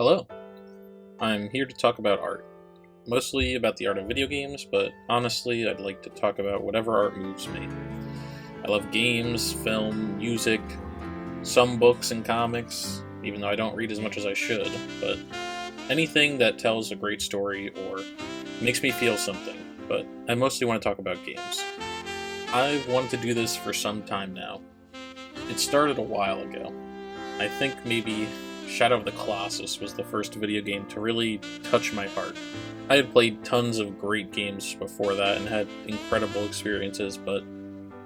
Hello, I'm here to talk about art. Mostly about the art of video games, but honestly, I'd like to talk about whatever art moves me. I love games, film, music, some books and comics, even though I don't read as much as I should, but anything that tells a great story or makes me feel something, but I mostly want to talk about games. I've wanted to do this for some time now. It started a while ago. I think maybe Shadow of the Colossus was the first video game to really touch my heart. I had played tons of great games before that and had incredible experiences, but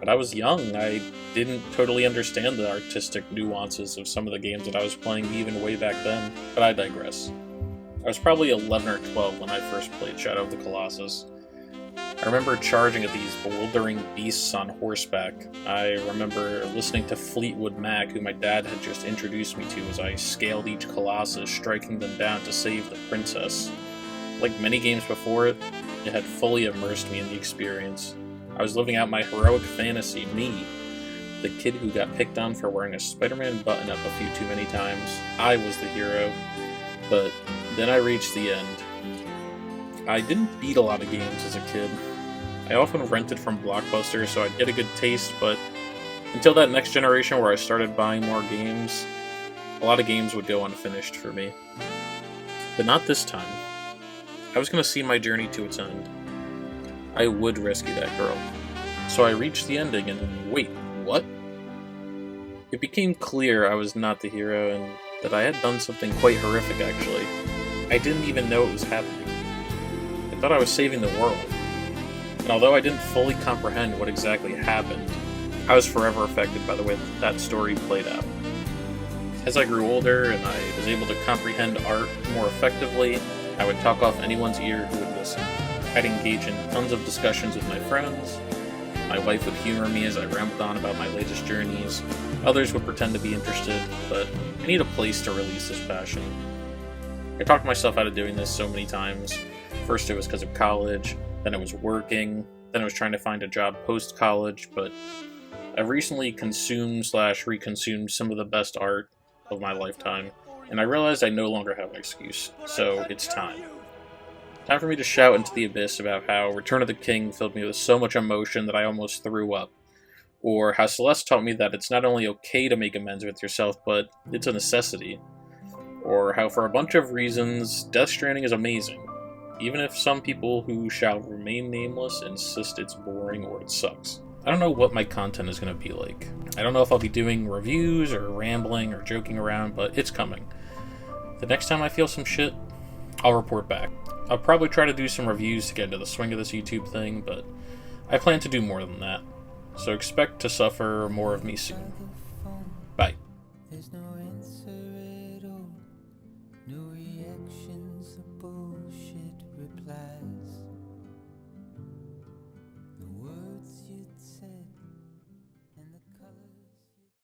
I was young. I didn't totally understand the artistic nuances of some of the games that I was playing even way back then, but I digress. I was probably 11 or 12 when I first played Shadow of the Colossus. I remember charging at these bewildering beasts on horseback. I remember listening to Fleetwood Mac, who my dad had just introduced me to, as I scaled each Colossus, striking them down to save the princess. Like many games before it, it had fully immersed me in the experience. I was living out my heroic fantasy, me, the kid who got picked on for wearing a Spider-Man button-up a few too many times. I was the hero. But then I reached the end. I didn't beat a lot of games as a kid. I often rented from Blockbuster, so I'd get a good taste, but until that next generation where I started buying more games, a lot of games would go unfinished for me. But not this time. I was going to see my journey to its end. I would rescue that girl. So I reached the ending, and wait, what? It became clear I was not the hero, and that I had done something quite horrific, actually. I didn't even know it was happening. I thought I was saving the world. And although I didn't fully comprehend what exactly happened, I was forever affected by the way that story played out. As I grew older and I was able to comprehend art more effectively, I would talk off anyone's ear who would listen. I'd engage in tons of discussions with my friends. My wife would humor me as I rambled on about my latest journeys. Others would pretend to be interested, but I need a place to release this passion. I talked myself out of doing this so many times. First it was because of college, then it was working, then I was trying to find a job post-college, but I've recently consumed/reconsumed some of the best art of my lifetime, and I realized I no longer have an excuse, so it's time. Time for me to shout into the abyss about how Return of the King filled me with so much emotion that I almost threw up, or how Celeste taught me that it's not only okay to make amends with yourself, but it's a necessity, or how for a bunch of reasons, Death Stranding is amazing, even if some people who shall remain nameless insist it's boring or it sucks. I don't know what my content is going to be like. I don't know if I'll be doing reviews or rambling or joking around, but it's coming. The next time I feel some shit, I'll report back. I'll probably try to do some reviews to get into the swing of this YouTube thing, but I plan to do more than that. So expect to suffer more of me soon. Bye. There's no answer at all, no reactions or bullshit replies.